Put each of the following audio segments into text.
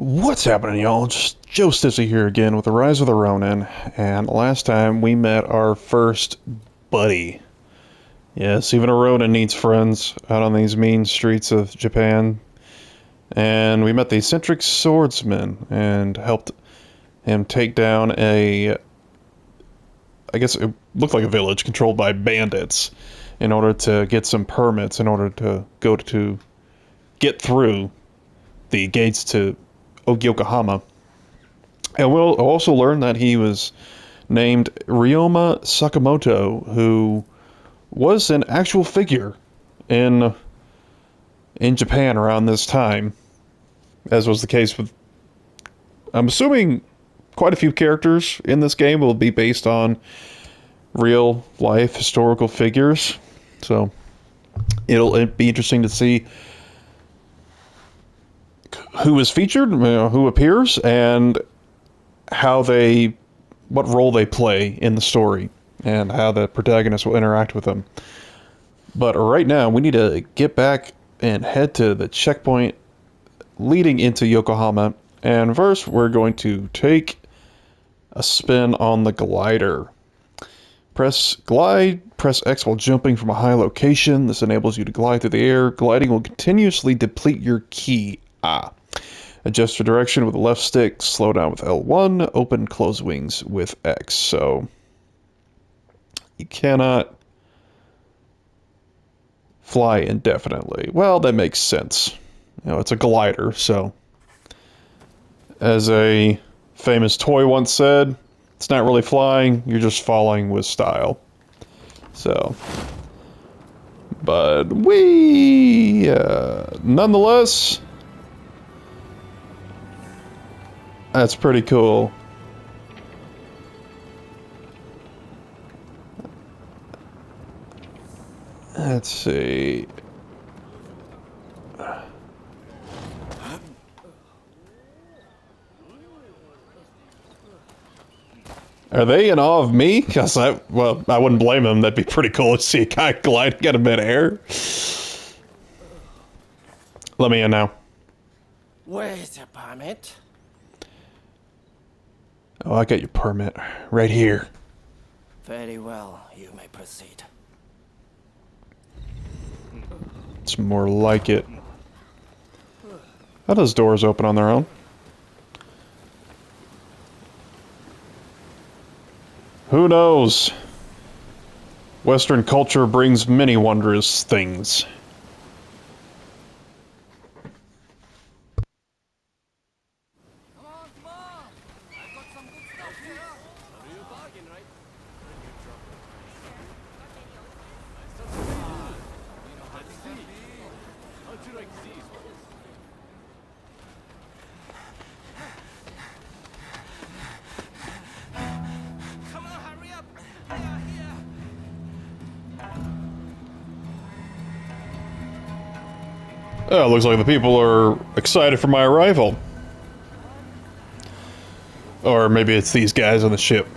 What's happening, y'all? Just Joe Stizzy here again with the Rise of the Ronin, and last time we met our first buddy. Yes, even a Ronin needs friends out on these mean streets of Japan. And we met the eccentric swordsman and helped him take down I guess it looked like a village controlled by bandits in order to get some permits in order to get through the gates to Yokohama. And we'll also learn that he was named Ryoma Sakamoto, who was an actual figure in Japan around this time, as was the case with, I'm assuming, quite a few characters in this game will be based on real life historical figures. So it'll be interesting to see who is featured, who appears, and what role they play in the story, and how the protagonist will interact with them. But right now, we need to get back and head to the checkpoint leading into Yokohama. And first, we're going to take a spin on the glider. Press X while jumping from a high location. This enables you to glide through the air. Gliding will continuously deplete your ki. Adjust for direction with the left stick, slow down with L1, open close wings with X. So you cannot fly indefinitely. Well, that makes sense. It's a glider, so as a famous toy once said, it's not really flying, you're just falling with style. So, but nonetheless, that's pretty cool. Let's see. Are they in awe of me? Because I wouldn't blame them. That'd be pretty cool to see a guy gliding out of midair. Let me in now. Where's your permit? Oh, I got your permit right here. Very well, you may proceed. It's more like it. How does doors open on their own? Who knows? Western culture brings many wondrous things. Come on, come on! I've got some good stuff here! A real bargain, right? How'd you like these? Come on, hurry up! They are here! Oh, it looks like the people are excited for my arrival. Or maybe it's these guys on the ship.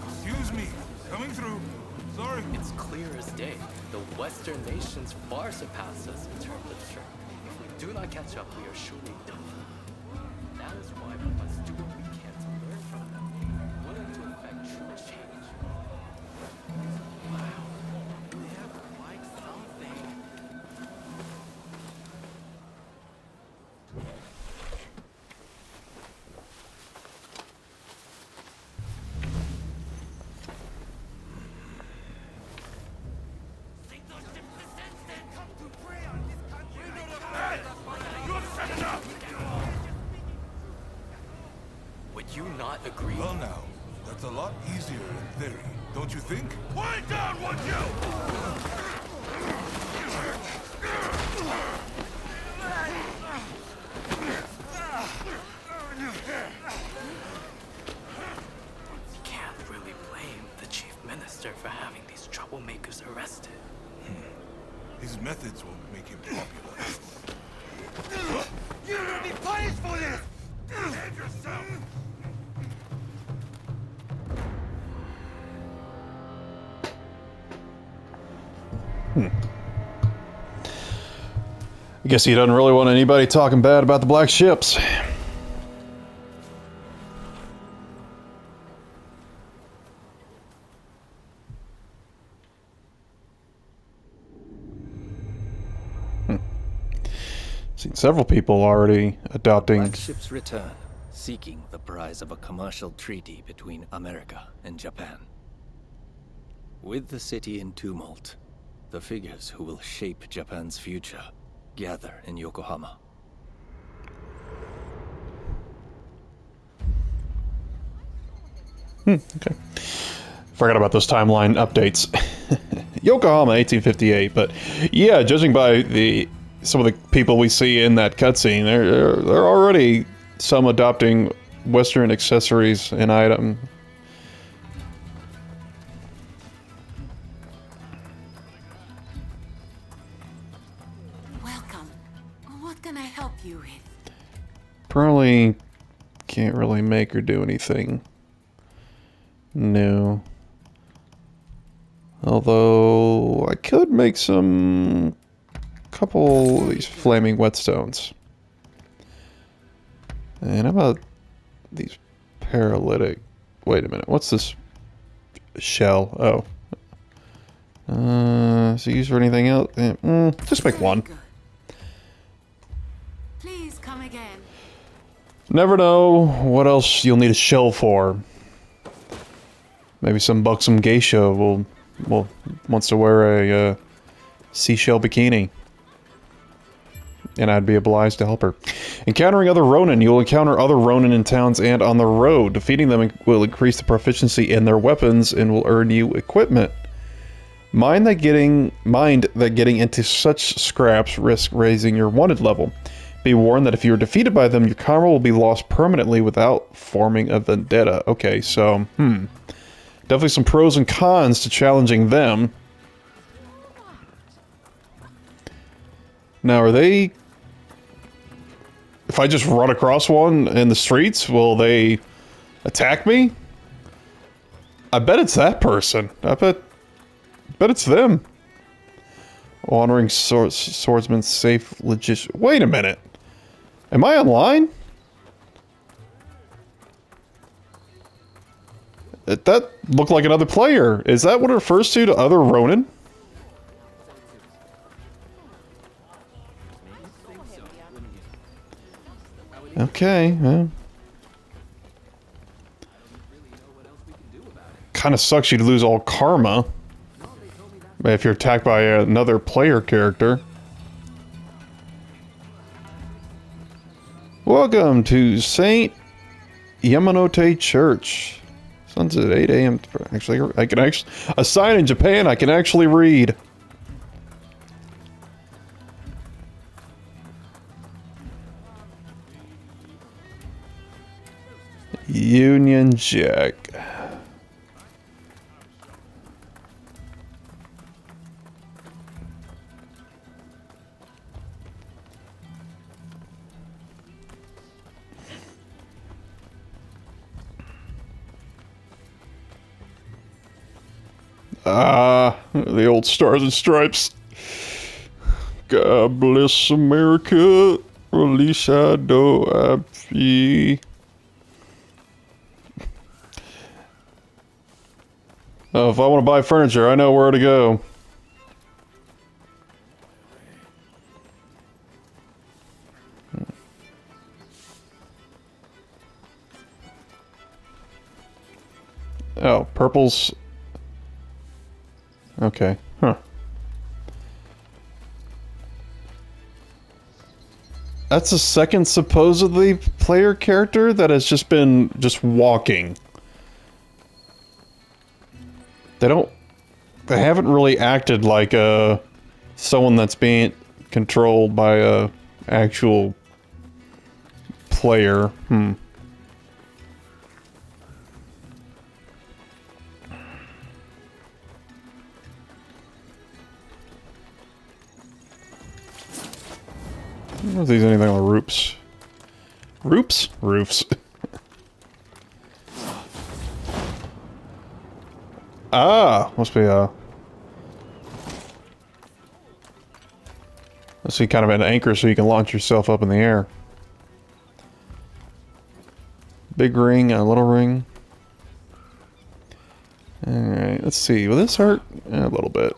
Excuse me, coming through. Sorry. It's clear as day. The Western nations far surpass us in terms of strength. If we do not catch up, we are surely done. That is why we must do what we can to learn from them, willing to effect true change. Wow, they have quite something. Would you not agree? Well now, that's a lot easier in theory, don't you think? Quiet down, would you? You can't really blame the chief minister for having these troublemakers arrested. His methods won't make him popular. You will be punished for this! Save yourself! I guess he doesn't really want anybody talking bad about the black ships. Seen several people already adopting. Black ships return, seeking the prize of a commercial treaty between America and Japan. With the city in tumult, the figures who will shape Japan's future gather in Yokohama. Okay. Forgot about those timeline updates. Yokohama, 1858. But yeah, judging by some of the people we see in that cutscene, they're already some adopting Western accessories and item. Welcome. What can I help you with? Probably can't really make or do anything new. Although I could make couple of these flaming whetstones. And how about these paralytic? Wait a minute, what's this shell? Oh. Is it used for anything else? Just make one. Good. Please come again. Never know what else you'll need a shell for. Maybe some buxom geisha wants to wear a seashell bikini. And I'd be obliged to help her. Encountering other Ronin. You'll encounter other Ronin in towns and on the road. Defeating them will increase the proficiency in their weapons and will earn you equipment. Mind that getting into such scraps risks raising your wanted level. Be warned that if you are defeated by them, your karma will be lost permanently without forming a vendetta. Okay, so, definitely some pros and cons to challenging them. Now, are they... If I just run across one in the streets, will they attack me? I bet it's that person. I bet it's them. Wandering swordsman, safe, legit... Wait a minute. Am I online? That looked like another player. Is that what it refers to other Ronin? Okay, well. Kind of sucks you'd lose all karma if you're attacked by another player character. Welcome to St. Yamanote Church. Sun's at 8 a.m. Actually, I can actually... A sign in Japan I can actually read. Union Jack. The old Stars and Stripes. God bless America. Release do happy. Oh, if I want to buy furniture, I know where to go. Oh, purple's... Okay, huh. That's the second supposedly player character that has just been walking. They haven't really acted like someone that's being controlled by a actual player. I don't know if there's anything on the roofs. Roofs? Roofs. Ah, must be a see kind of an anchor so you can launch yourself up in the air. Big ring and a little ring. Alright, let's see. Will this hurt? A little bit.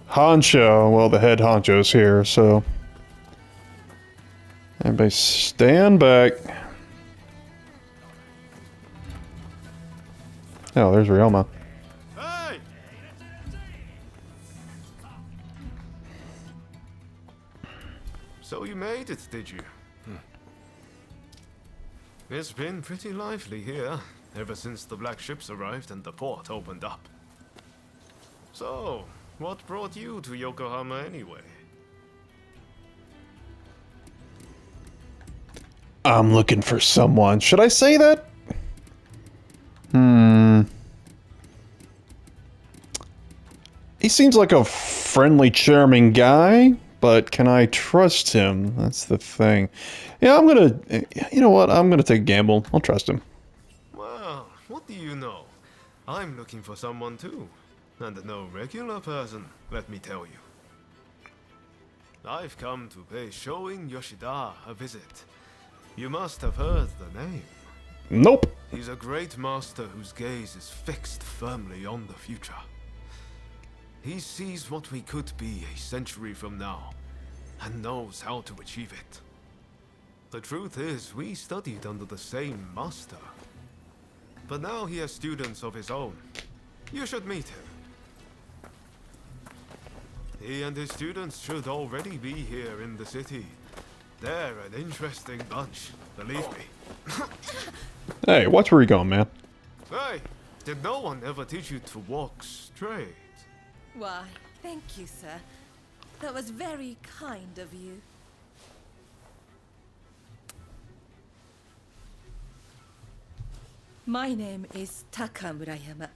Honcho. Well, the head honcho's here, so... Everybody stand back. Oh, there's Ryoma. Hey! So you made it, did you? It's been pretty lively here, ever since the black ships arrived and the port opened up. So, what brought you to Yokohama anyway? I'm looking for someone. Should I say that? He seems like a friendly, charming guy, but can I trust him? That's the thing. Yeah, I'm gonna... You know what? I'm gonna take a gamble. I'll trust him. Well, what do you know? I'm looking for someone too. And no regular person, let me tell you. I've come to pay Shoin Yoshida a visit. You must have heard the name. Nope. He's a great master whose gaze is fixed firmly on the future. He sees what we could be a century from now, and knows how to achieve it. The truth is, we studied under the same master. But now he has students of his own. You should meet him. He and his students should already be here in the city. They're an interesting bunch, believe me. Hey, watch where you're going, man. Hey, did no one ever teach you to walk straight? Why, thank you, sir. That was very kind of you. My name is Takamurayama.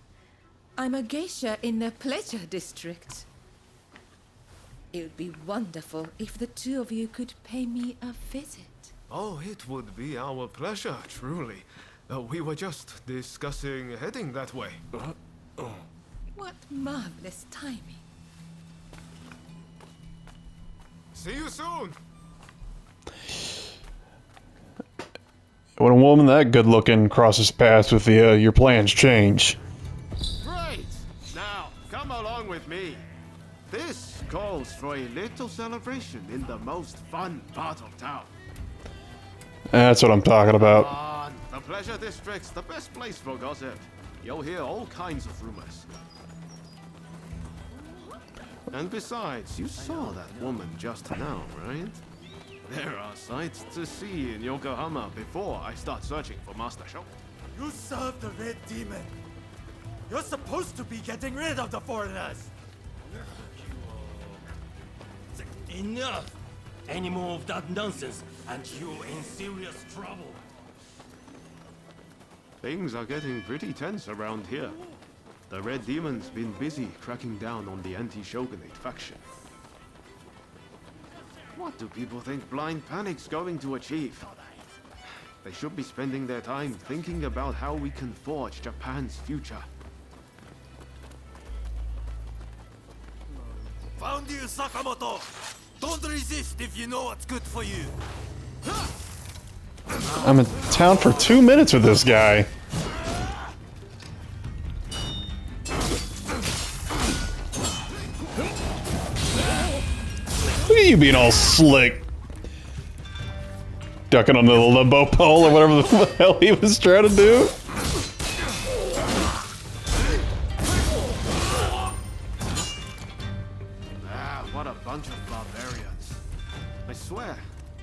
I'm a geisha in the Pleasure District. It would be wonderful if the two of you could pay me a visit. Oh, it would be our pleasure, truly. We were just discussing heading that way. What marvelous timing. See you soon! When a woman that good looking crosses paths with you, your plans change. Great! Now, come along with me. This calls for a little celebration in the most fun part of town. That's what I'm talking about. Come on, the Pleasure District's the best place for gossip. You'll hear all kinds of rumors. And besides, you saw that woman just now, right? There are sights to see in Yokohama before I start searching for Master Show. You serve the Red Demon. You're supposed to be getting rid of the foreigners. Enough! Any more of that nonsense, and you're in serious trouble. Things are getting pretty tense around here. The Red Demon's been busy cracking down on the anti-Shogunate faction. What do people think Blind Panic's going to achieve? They should be spending their time thinking about how we can forge Japan's future. Found you, Sakamoto. Don't resist if you know what's good for you. I'm in town for 2 minutes with this guy. Look at you being all slick. Ducking on the limbo pole or whatever the hell he was trying to do. What a bunch of barbarians. I swear,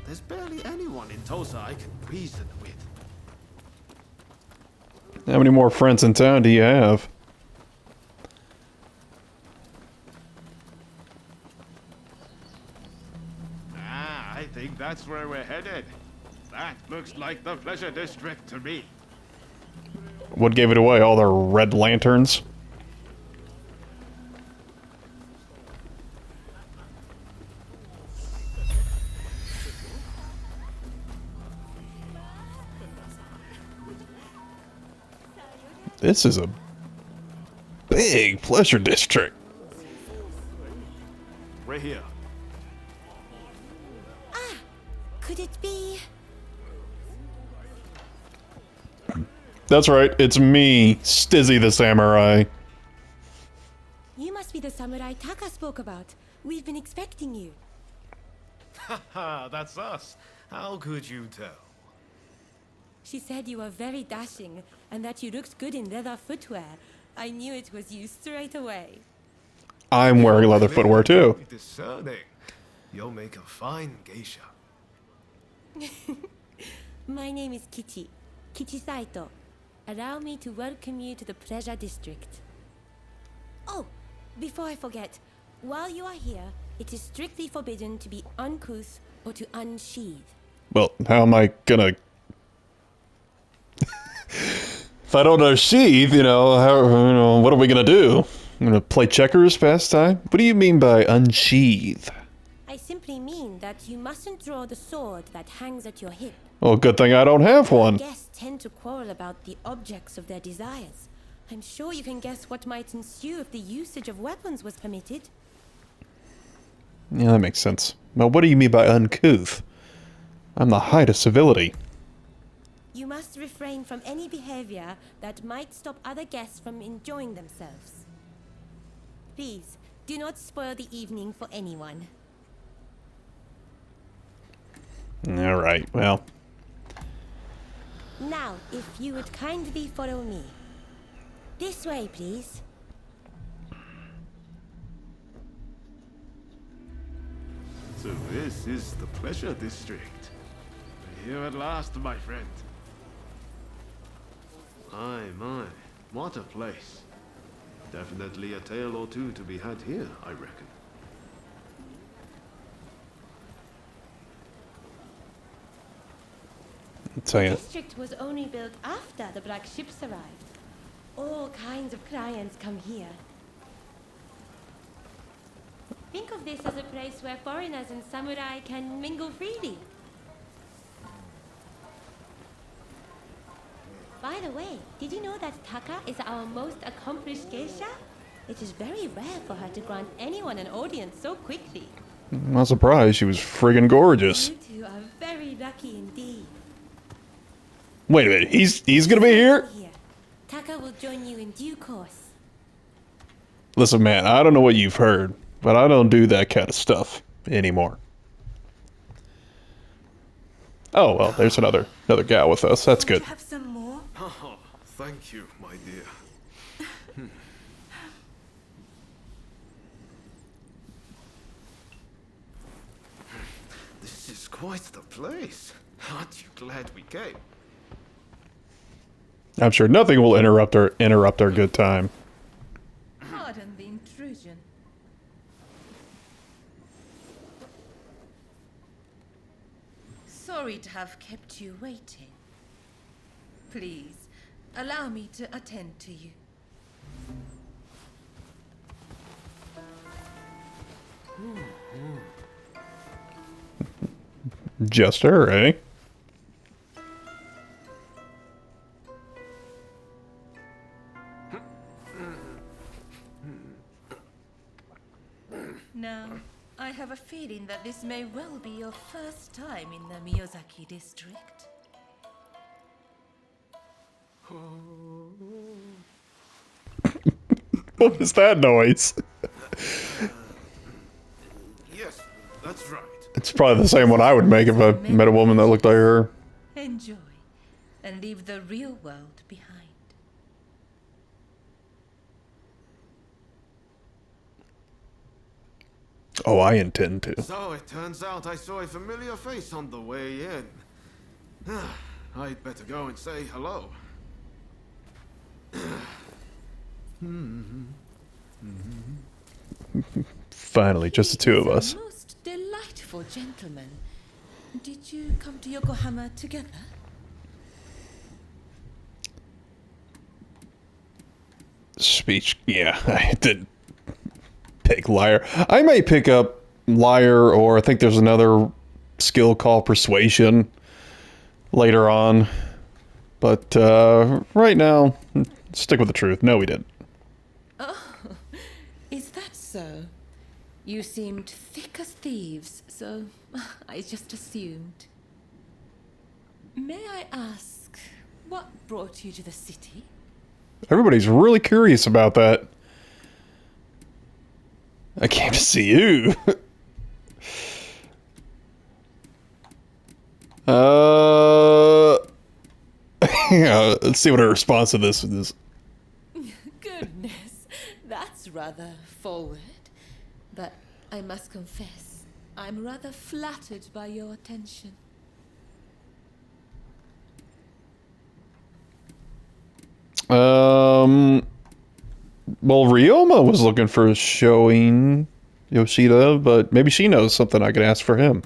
there's barely anyone in Tosa I can reason with. How many more friends in town do you have? I think that's where we're headed. That looks like the Pleasure District to me. What gave it away? All the red lanterns? This is a big pleasure district. Right here. Could it be? That's right, it's me, Stizzy the Samurai. You must be the samurai Taka spoke about. We've been expecting you. Haha, that's us. How could you tell? She said you were very dashing and that you looked good in leather footwear. I knew it was you straight away. I'm wearing leather footwear too. Discerning. You'll make a fine geisha. My name is Kichi Saito. Allow me to welcome you to the Pleasure District. Oh, before I forget, while you are here, it is strictly forbidden to be uncouth or to unsheathe. Well, how am I gonna... If I don't unsheathe, what are we gonna do? I'm gonna play checkers past time? What do you mean by unsheathe? I simply mean that you mustn't draw the sword that hangs at your hip. Well, good thing I don't have one. Guests tend to quarrel about the objects of their desires. I'm sure you can guess what might ensue if the usage of weapons was permitted. Yeah, that makes sense. Well, what do you mean by uncouth? I'm the height of civility. You must refrain from any behavior that might stop other guests from enjoying themselves. Please, do not spoil the evening for anyone. Alright, well. Now, if you would kindly follow me. This way, please. So this is the Pleasure District. We're here at last, my friend. My, what a place. Definitely a tale or two to be had here, I reckon. The district was only built after the black ships arrived. All kinds of clients come here. Think of this as a place where foreigners and samurai can mingle freely. By the way, did you know that Taka is our most accomplished geisha? It is very rare for her to grant anyone an audience so quickly. I'm not surprised, she was friggin' gorgeous. You two are very lucky indeed. Wait a minute, he's gonna be here? Taka will join you in due course. Listen, man, I don't know what you've heard, but I don't do that kind of stuff anymore. Oh, well, there's another gal with us. That's good. Have some more? Oh, thank you, my dear. This is quite the place. Aren't you glad we came? I'm sure nothing will interrupt our good time. Pardon the intrusion. Sorry to have kept you waiting. Please, allow me to attend to you. Just her, eh? Now, I have a feeling that this may well be your first time in the Miyazaki district. What was that noise? Yes, that's right. It's probably the same one I would make if I met a woman that looked like her. Enjoy, and leave the real world behind. Oh, I intend to. So it turns out I saw a familiar face on the way in. I'd better go and say hello. Finally, just the two of us. Most delightful gentleman. Did you come to Yokohama together? Speech. Yeah, I did pick liar. I may pick up liar, or I think there's another skill called persuasion later on. But right now, stick with the truth. No, we didn't. so. You seemed thick as thieves, so I just assumed. May I ask, what brought you to the city? Everybody's really curious about that. I came to see you. Yeah, let's see what her response to this is. Goodness, that's rather forward. But I must confess, I'm rather flattered by your attention. Well, Ryoma was looking for showing Yoshida, but maybe she knows something I could ask for him.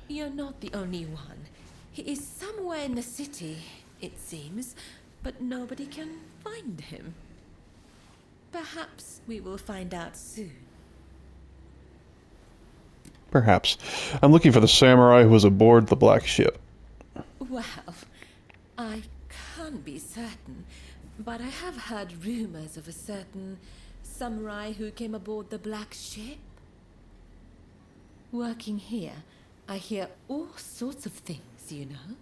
You're not the only one. He is somewhere in the city, it seems, but nobody can find him. Perhaps we will find out soon. Perhaps. I'm looking for the samurai who was aboard the black ship. Well, I can't be certain, but I have heard rumors of a certain samurai who came aboard the black ship. Working here, I hear all sorts of things, you know.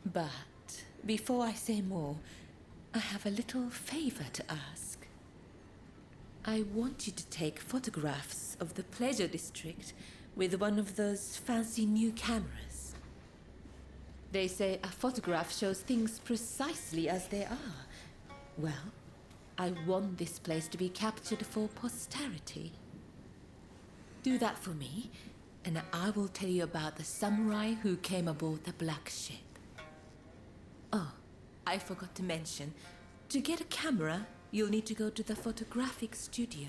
But before I say more, I have a little favor to ask. I want you to take photographs of the Pleasure District with one of those fancy new cameras. They say a photograph shows things precisely as they are. Well, I want this place to be captured for posterity. Do that for me, and I will tell you about the samurai who came aboard the black ship. Oh, I forgot to mention, to get a camera, you'll need to go to the photographic studio.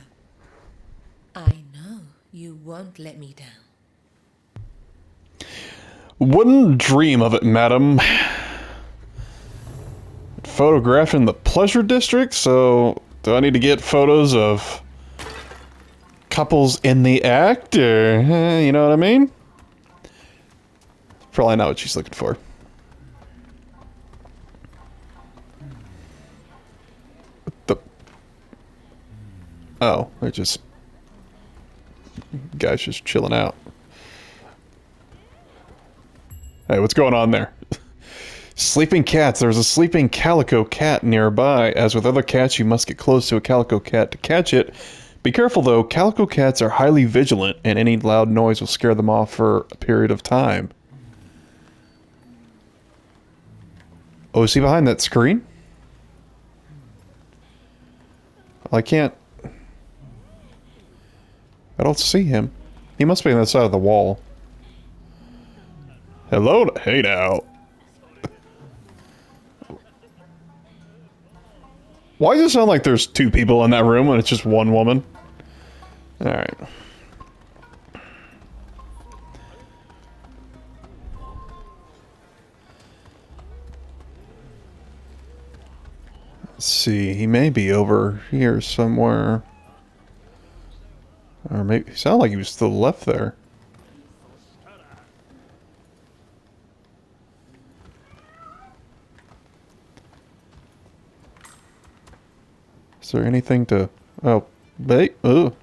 I know you won't let me down. Wouldn't dream of it, madam. Photographing the Pleasure District, so do I need to get photos of couples in the act, or you know what I mean? Probably not what she's looking for. Oh, they're just guys just chilling out. Hey, what's going on there? Sleeping cats. There's a sleeping calico cat nearby. As with other cats, you must get close to a calico cat to catch it. Be careful though, calico cats are highly vigilant and any loud noise will scare them off for a period of time. Oh, is he behind that screen? I can't... I don't see him. He must be on the side of the wall. Hello? Hey now. Why does it sound like there's two people in that room when it's just one woman? Alright. Let's see, he may be over here somewhere. Or maybe, he sounded like he was still left there. Is there anything to... Oh, wait, oh.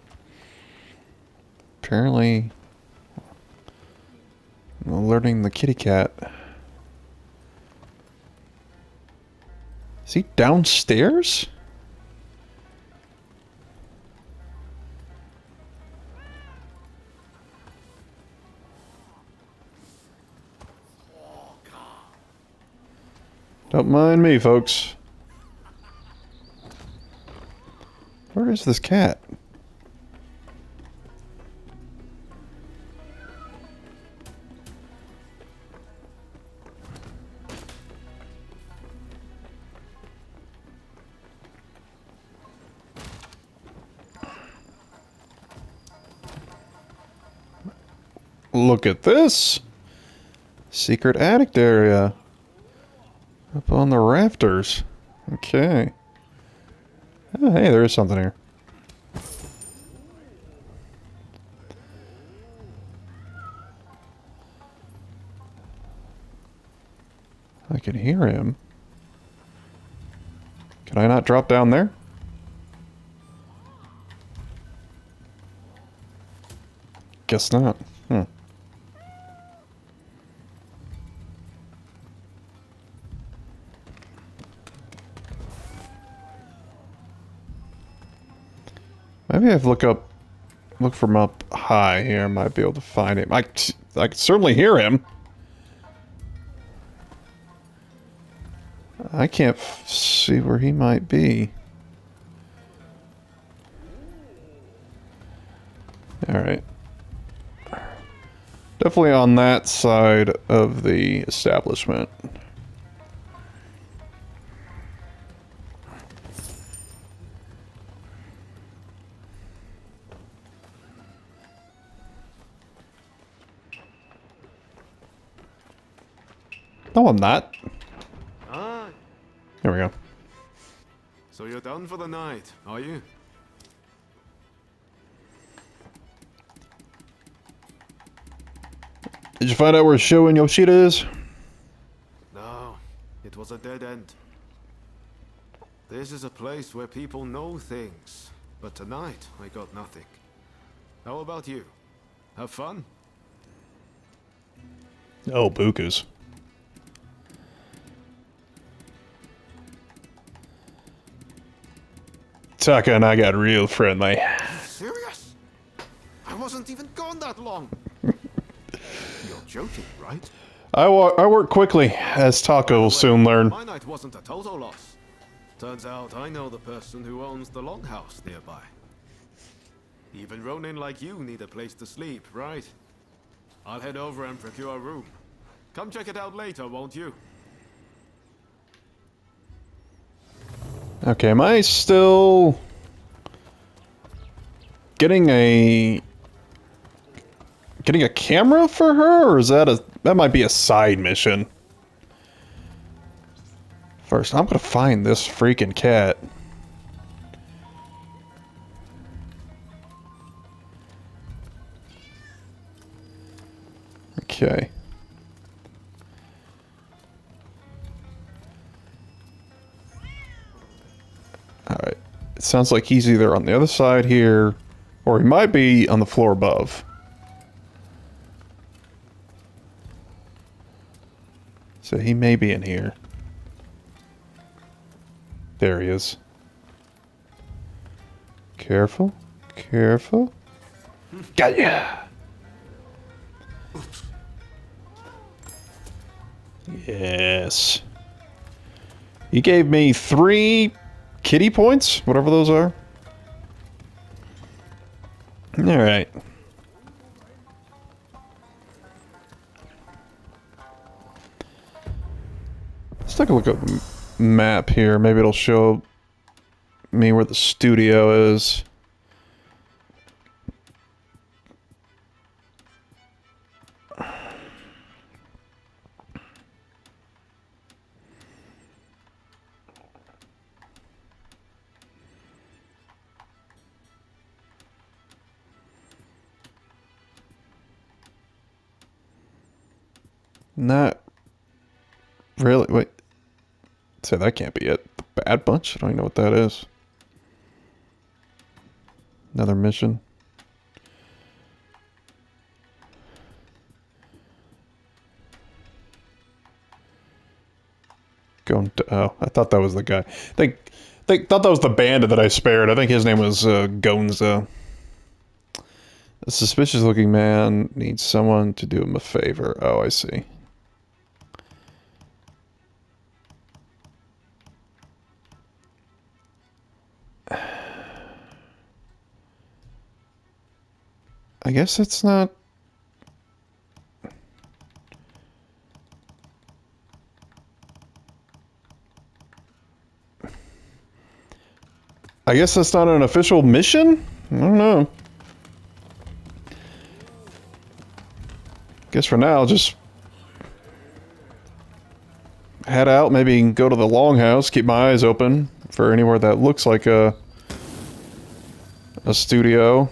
Apparently... alerting the kitty cat. Is he downstairs? Don't mind me, folks. Where is this cat? Look at this! Secret attic area. Up on the rafters. Okay. Oh, hey, there is something here. I can hear him. Can I not drop down there? guess not. Hmm. Maybe if I look from up high here, I might be able to find him. I can certainly hear him. I can't see where he might be. Alright. Definitely on that side of the establishment. No, I'm not. Ah, There we go. so you're done for the night, are you? Did you find out where Sho and Yoshida is? No, it was a dead end. This is a place where people know things, but tonight I got nothing. How about you? Have fun? Oh, Bukus. Taka and I got real friendly. Serious? I wasn't even gone that long. You're joking, right? I work quickly, as Taka will soon learn. My night wasn't a total loss. Turns out I know the person who owns the longhouse nearby. Even Ronin like you need a place to sleep, right? I'll head over and procure a room. Come check it out later, won't you? Okay, am I still getting a camera for her, or is that might be a side mission? First, I'm gonna find this freaking cat. Okay. Alright. It sounds like he's either on the other side here, or he might be on the floor above. So he may be in here. There he is. Careful. Careful. Got ya! Yes. He gave me 3 kitty points, whatever those are. Alright. Let's take a look at the map here. Maybe it'll show me where the studio is. Not really. Wait. So that can't be it. The Bad Bunch? I don't even know what that is. Another mission. Going to, oh, I thought that was the guy. Thought that was the bandit that I spared. I think his name was Gonza. A suspicious looking man needs someone to do him a favor. Oh, I see. I guess it's not... I guess that's not an official mission? I don't know. Guess for now, just head out, maybe go to the longhouse, keep my eyes open for anywhere that looks like a studio.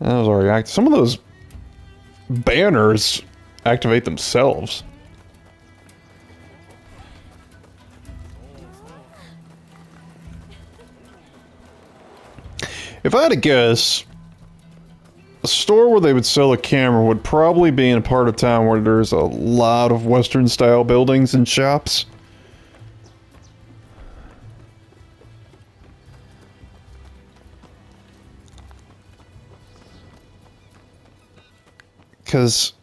That was already active. Some of those banners activate themselves. If I had to guess, store where they would sell a camera would probably be in a part of town where there's a lot of Western style buildings and shops. Because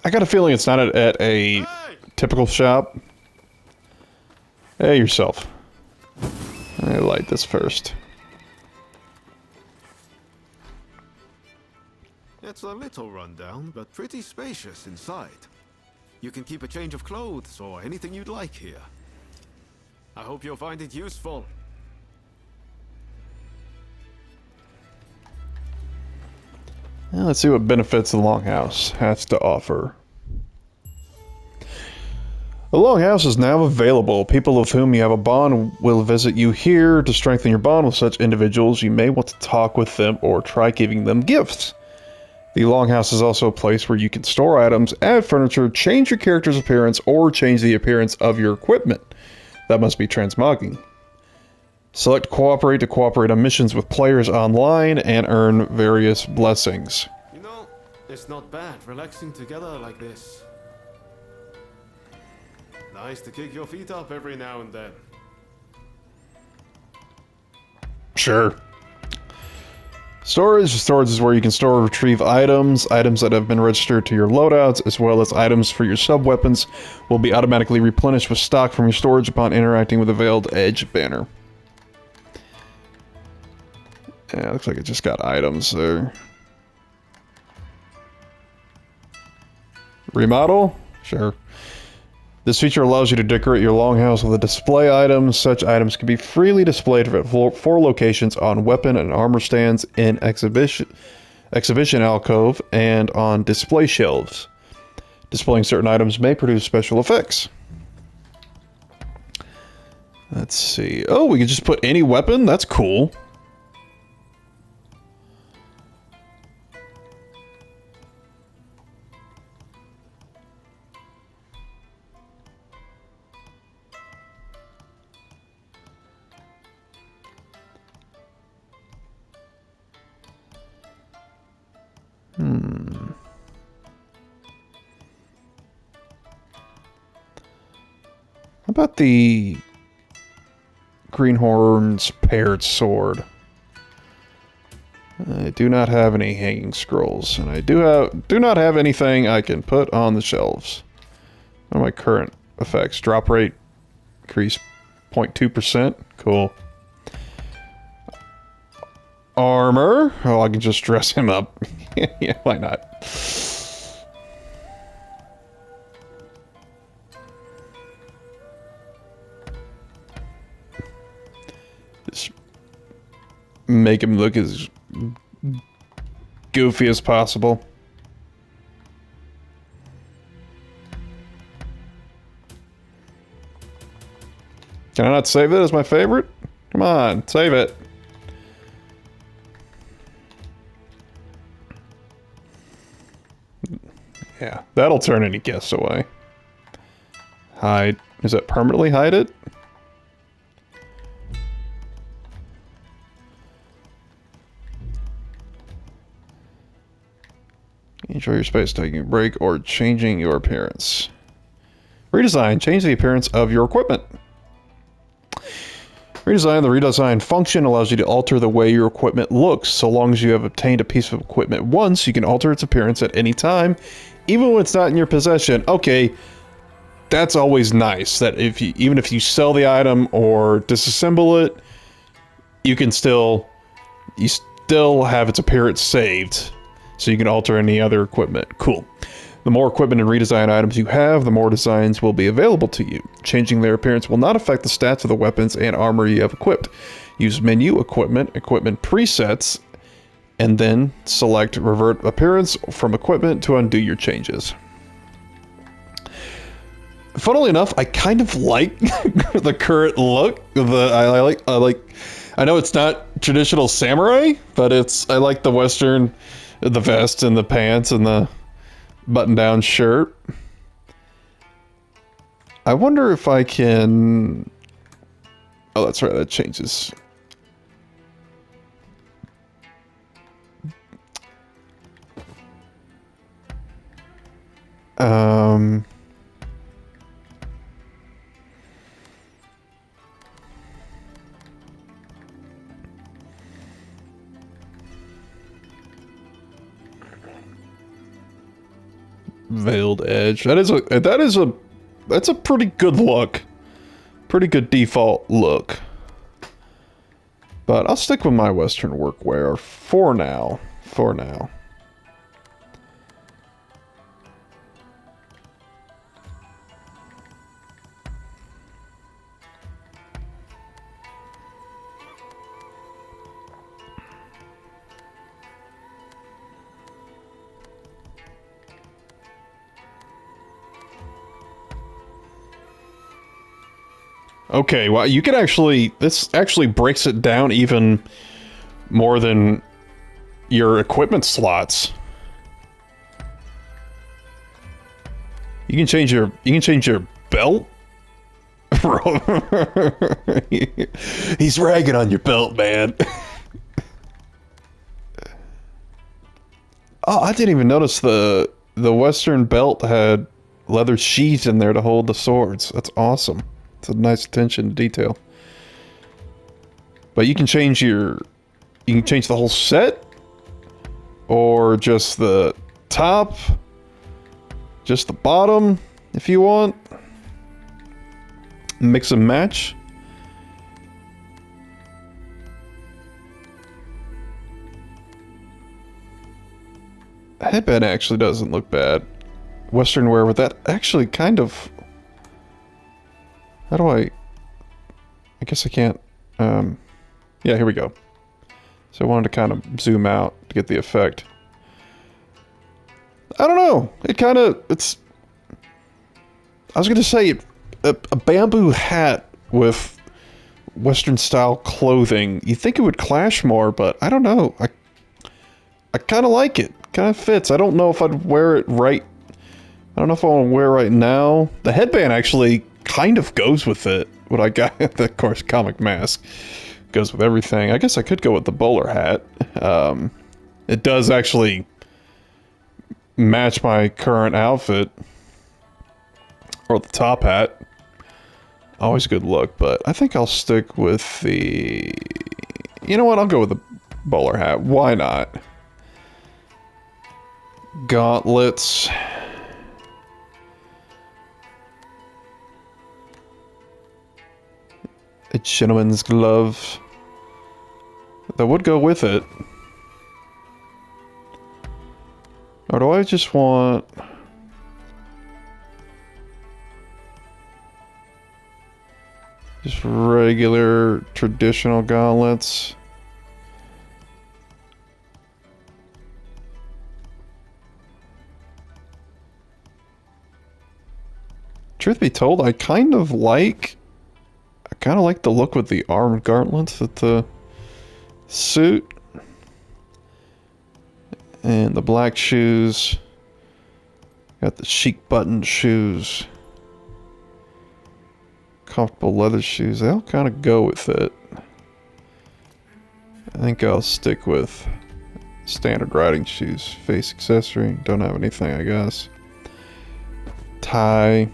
I got a feeling it's not at a typical shop. Hey, yourself. I light this first. It's a little rundown, but pretty spacious inside. You can keep a change of clothes or anything you'd like here. I hope you'll find it useful. Now let's see what benefits the Longhouse has to offer. The Longhouse is now available. People of whom you have a bond will visit you here. To strengthen your bond with such individuals, you may want to talk with them or try giving them gifts. The Longhouse is also a place where you can store items, add furniture, change your character's appearance, or change the appearance of your equipment. That must be transmogging. Select Cooperate to cooperate on missions with players online and earn various blessings. You know, it's not bad relaxing together like this. Nice to kick your feet up every now and then. Sure. Storage is where you can store and retrieve items. Items that have been registered to your loadouts, as well as items for your sub-weapons, will be automatically replenished with stock from your storage upon interacting with the Veiled Edge banner. Yeah, looks like it just got items there. Remodel? Sure. This feature allows you to decorate your Longhouse with a display items. Such items can be freely displayed at 4 locations on weapon and armor stands, in exhibition alcove, and on display shelves. Displaying certain items may produce special effects. Let's see. Oh, we can just put any weapon? That's cool. How about the Greenhorn's paired sword? I do not have any hanging scrolls, and I do not have anything I can put on the shelves. What are my current effects? Drop rate increase 0.2%. Cool. Armor. Oh, I can just dress him up. Yeah, why not? Just make him look as goofy as possible. Can I not save it as my favorite? Come on, save it. Yeah, that'll turn any guests away. Hide. Is that permanently hide it? Enjoy your space, taking a break, or changing your appearance. Redesign. Change the appearance of your equipment. Redesign. The redesign function allows you to alter the way your equipment looks. So long as you have obtained a piece of equipment once, you can alter its appearance at any time, even when it's not in your possession. Okay, that's always nice. That even if you sell the item or disassemble it, you still have its appearance saved, so you can alter any other equipment. Cool. The more equipment and redesign items you have, the more designs will be available to you. Changing their appearance will not affect the stats of the weapons and armor you have equipped. Use menu, equipment presets, and then select revert appearance from equipment to undo your changes. Funnily enough, I kind of like the current look. I know it's not traditional samurai, but I like the Western, the vest and the pants and the button-down shirt. I wonder if I can... Oh, that's right, that changes. Um, Veiled Edge. That's a pretty good look. Pretty good default look. But I'll stick with my Western workwear for now. For now. Okay, well, you can actually... This actually breaks it down even more than your equipment slots. You can change your belt. He's ragging on your belt, man. Oh, I didn't even notice the Western belt had leather sheaths in there to hold the swords. That's awesome. It's a nice attention to detail. But you can change the whole set, or just the top, just the bottom, if you want. Mix and match. Headband actually doesn't look bad. Western wear with that actually kind of... How do I guess I can't... Yeah, here we go. So I wanted to kind of zoom out to get the effect. I don't know. It kind of... It's... I was going to say a bamboo hat with Western style clothing. You think it would clash more, but I don't know. I kind of like it. Kind of fits. I don't know if I'd wear it right. I don't know if I want to wear it right now. The headband actually kind of goes with it. What I got, of course, comic mask goes with everything. I guess I could go with the bowler hat. It does actually match my current outfit. Or the top hat. Always a good look, but I think I'll stick with the... You know what? I'll go with the bowler hat. Why not? Gauntlets. A gentleman's glove. That would go with it. Or do I just want... Just regular, traditional gauntlets? Truth be told, I kind of like the look with the armed gauntlets with the suit. And the black shoes. Got the chic button shoes. Comfortable leather shoes. They all kind of go with it. I think I'll stick with standard riding shoes. Face accessory. Don't have anything, I guess. Tie.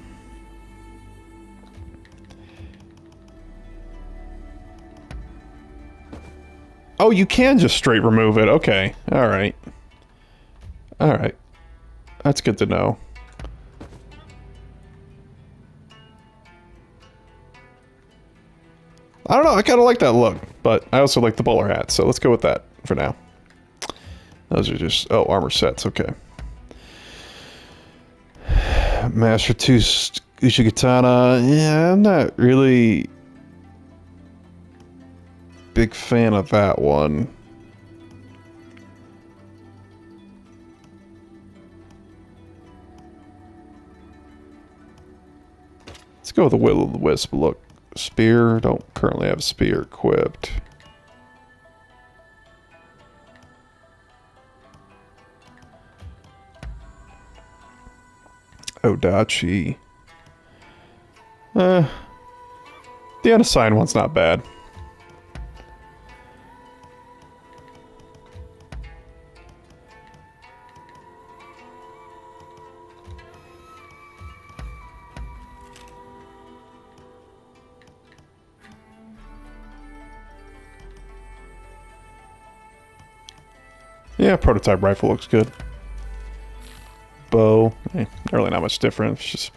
Oh, you can just straight remove it. Okay. Alright. Alright. That's good to know. I don't know. I kind of like that look. But I also like the bowler hat. So let's go with that for now. Those are just... Oh, armor sets. Okay. Master 2 Ushikatana. Yeah, I'm not really... big fan of that one. Let's go with the Will of the Wisp look. Spear. Don't currently have a spear equipped. Odachi. The unassigned one's not bad. Yeah, prototype rifle looks good. Bow, really not much different. It's just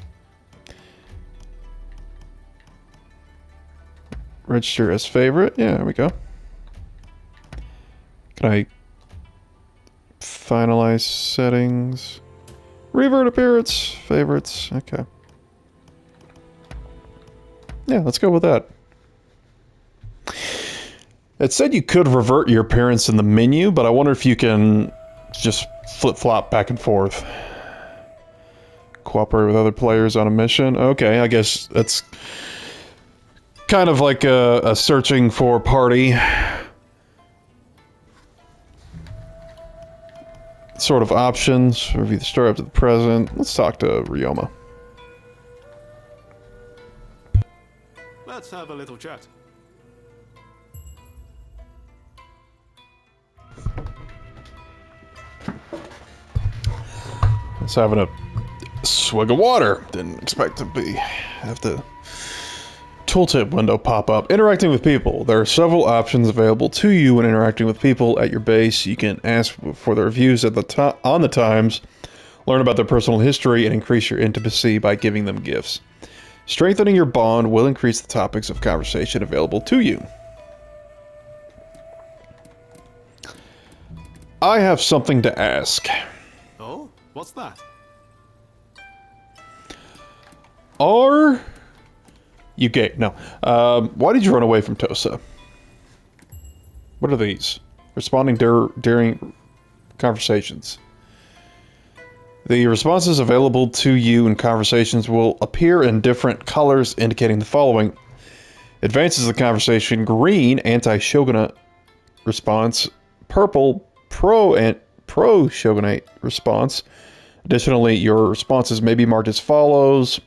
register as favorite. Yeah, there we go. Can I finalize settings? Revert appearance, favorites. Okay. Yeah, let's go with that. It said you could revert your appearance in the menu, but I wonder if you can just flip-flop back and forth. Cooperate with other players on a mission. Okay, I guess that's kind of like a searching for party sort of options. Review the story up to the present. Let's talk to Ryoma. Let's have a little chat. Just having a swig of water. Didn't expect to have the tooltip window pop up. Interacting with people. There are several options available to you when interacting with people at your base. You can ask for their reviews at the on the times, learn about their personal history, and increase your intimacy by giving them gifts. Strengthening your bond will increase the topics of conversation available to you. I have something to ask. Oh, what's that? Are you gay? No. Why did you run away from Tosa? What are these? Responding during conversations. The responses available to you in conversations will appear in different colors, indicating the following. Advances the conversation: green, anti-shogunate response; purple, pro-shogunate response. Additionally, your responses may be marked as follows: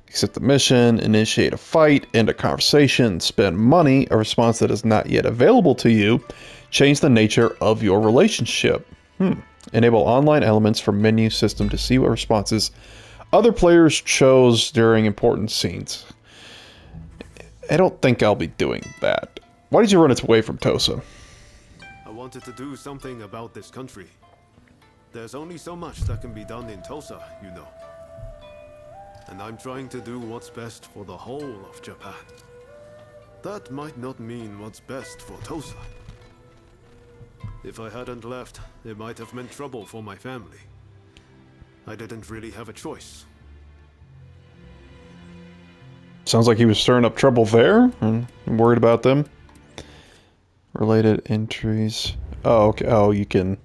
accept the mission, initiate a fight, end a conversation, spend money, a response that is not yet available to you, change the nature of your relationship. Enable online elements from menu system to see what responses other players chose during important scenes. I don't think I'll be doing that. Why did you run away from Tosa? I wanted to do something about this country. There's only so much that can be done in Tosa, you know. And I'm trying to do what's best for the whole of Japan. That might not mean what's best for Tosa. If I hadn't left, it might have meant trouble for my family. I didn't really have a choice. Sounds like he was stirring up trouble there. I'm worried about them. Related entries. Oh, okay. Oh, you can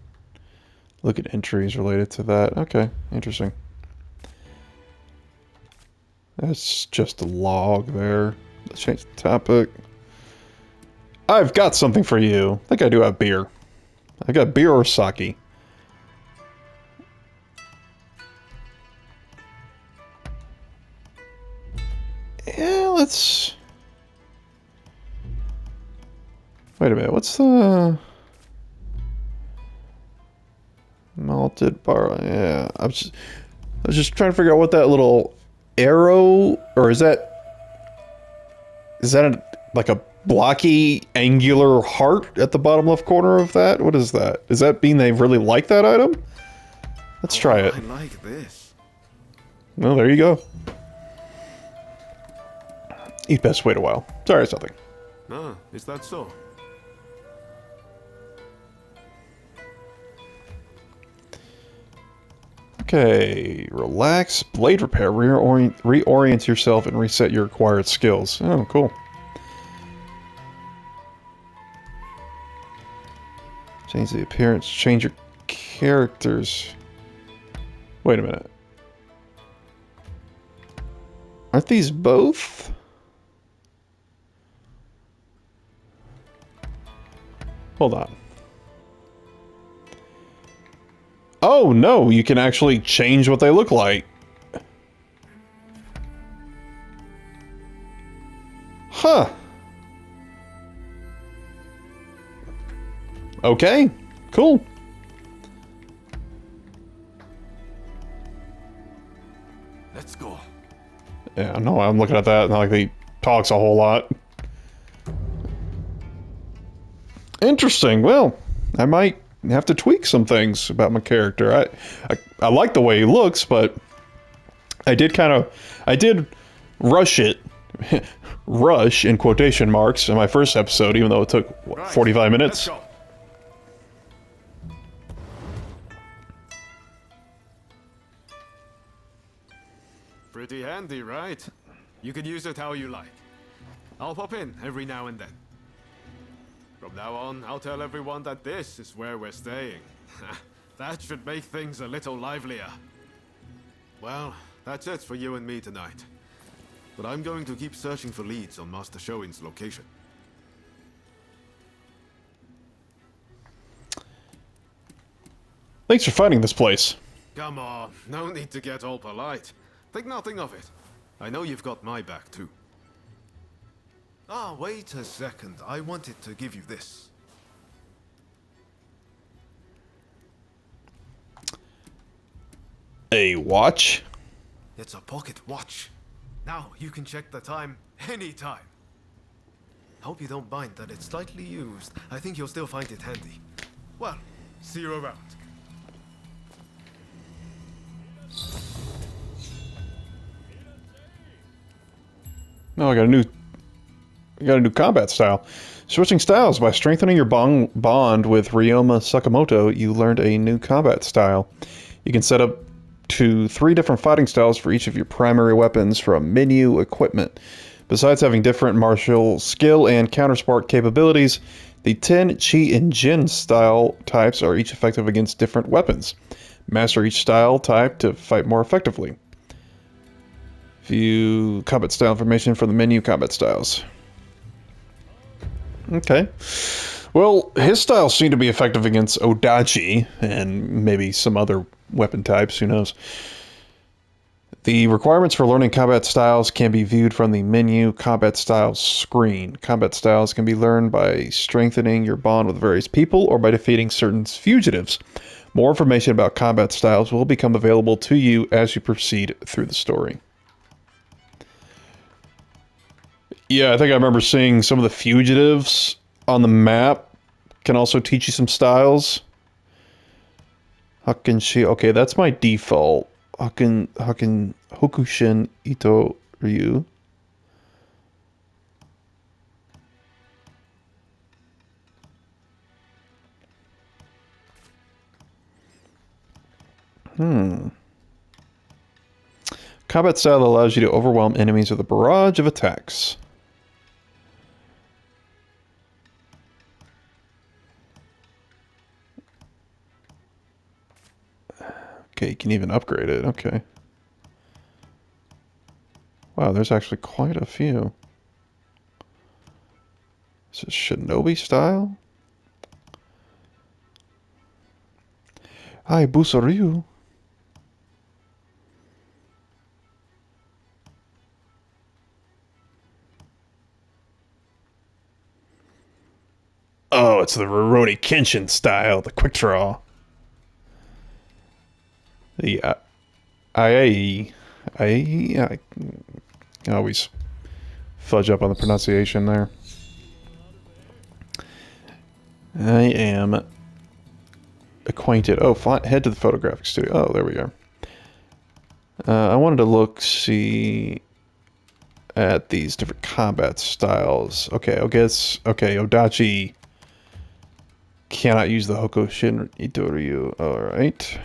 look at entries related to that. Okay, interesting. That's just a log there. Let's change the topic. I've got something for you. I think I do have beer. I got beer or sake. Yeah, let's... Wait a minute, what's the... Malted bar... Yeah, I was just trying to figure out what that little arrow... Or is that like a blocky, angular heart at the bottom left corner of that? What is that? Does that mean they really like that item? Let's try it. I like this. Well, there you go. Eat best, wait a while. Sorry, it's nothing. Ah, is that so? Okay, relax. Blade repair. Reorient yourself and reset your acquired skills. Oh, cool. Change the appearance. Change your characters. Wait a minute. Aren't these both? Hold on. Oh, no, you can actually change what they look like. Huh. Okay, cool. Let's go. Yeah, no, I'm looking at that, and like he talks a whole lot. Interesting. Well, I might have to tweak some things about my character. I like the way he looks, but I did rush it, rush in quotation marks in my first episode, even though it took what, 45 minutes. Let's go. Pretty handy, right? You can use it how you like. I'll pop in every now and then. From now on, I'll tell everyone that this is where we're staying. That should make things a little livelier. Well, that's it for you and me tonight. But I'm going to keep searching for leads on Master Shoin's location. Thanks for finding this place. Come on, no need to get all polite. Think nothing of it. I know you've got my back too. Ah, wait a second. I wanted to give you this. A watch? It's a pocket watch. Now you can check the time anytime. Hope you don't mind that it's slightly used. I think you'll still find it handy. Well, see you around. No, I got a new combat style. Switching styles. By strengthening your bond with Ryoma Sakamoto, you learned a new combat style. You can set up to 3 different fighting styles for each of your primary weapons from menu equipment. Besides having different martial skill and countersport capabilities, the 10 Chi and Jin style types are each effective against different weapons. Master each style type to fight more effectively. View combat style information from the menu combat styles. Okay. Well, his styles seem to be effective against Odachi and maybe some other weapon types, who knows. The requirements for learning combat styles can be viewed from the menu combat styles screen. Combat styles can be learned by strengthening your bond with various people or by defeating certain fugitives. More information about combat styles will become available to you as you proceed through the story. Yeah, I think I remember seeing some of the fugitives on the map can also teach you some styles. Hakushin, okay, that's my default. Hokushin Ito Ryu. Combat style allows you to overwhelm enemies with a barrage of attacks. Okay, you can even upgrade it. Okay. Wow, there's actually quite a few. Is this Shinobi style? Hi, Busaryu. Oh, it's the Rurouni Kenshin style, the quick draw. The I always fudge up on the pronunciation there. I am acquainted. Oh, head to the photographic studio. Oh, there we go. I wanted to see at these different combat styles. Okay, I guess. Okay, Odachi cannot use the Hokushin Itoryu. All right.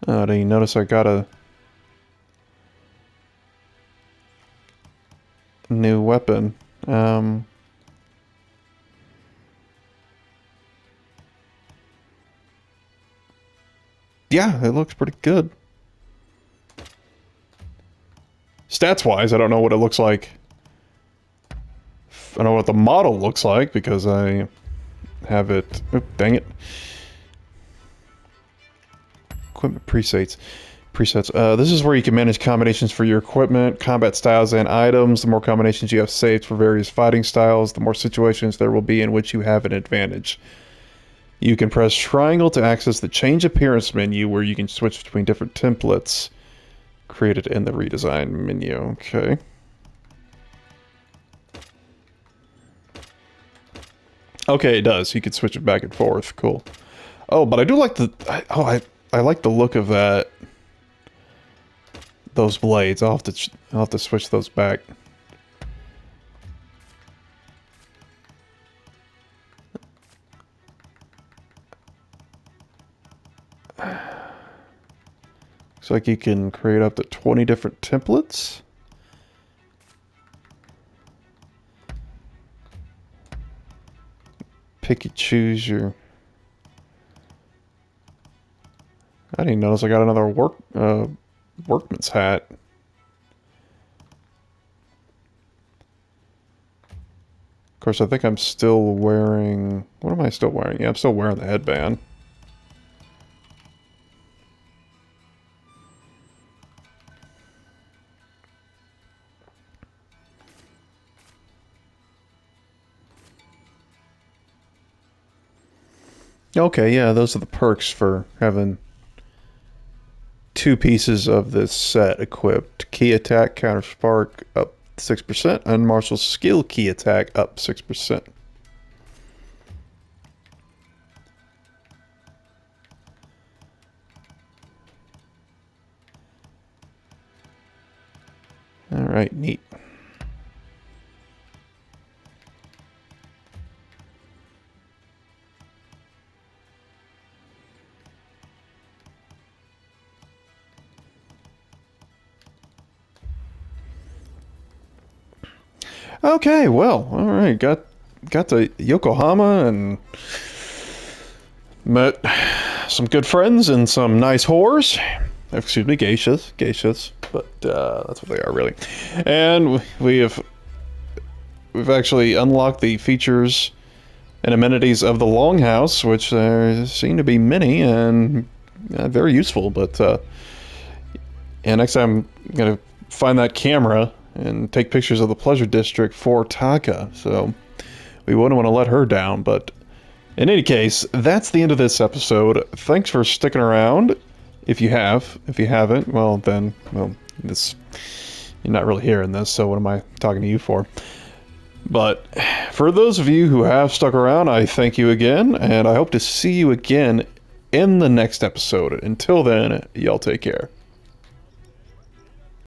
Oh, do you notice I got a new weapon? Yeah, it looks pretty good. Stats-wise, I don't know what it looks like. I don't know what the model looks like because I have it... Oh, dang it. Equipment presets. This is where you can manage combinations for your equipment, combat styles, and items. The more combinations you have saved for various fighting styles, the more situations there will be in which you have an advantage. You can press triangle to access the change appearance menu where you can switch between different templates created in the redesign menu. Okay. Okay, it does. You can switch it back and forth. Cool. Oh, but I do like the... I like the look of that. Those blades. I'll have to switch those back. Looks like you can create up to 20 different templates. Pick and choose your... I didn't even notice I got another workman's hat. Of course, I think I'm still wearing... What am I still wearing? Yeah, I'm still wearing the headband. Okay, yeah, those are the perks for having 2 pieces of this set equipped. Key attack, counter spark up 6%, and martial skill key attack up 6%. Alright, neat. Okay, well, all right, got to Yokohama and met some good friends and some nice whores. Excuse me, geishas, but that's what they are really. And we've actually unlocked the features and amenities of the Longhouse, which there seem to be many and very useful. But and next time I'm gonna find that camera and take pictures of the Pleasure District for Taka, so we wouldn't want to let her down. But in any case, that's the end of this episode. Thanks for sticking around. If you have, if you haven't, well then, well, this, you're not really hearing this, so what am I talking to you for? But for those of you who have stuck around, I thank you again, and I hope to see you again in the next episode. Until then, y'all take care.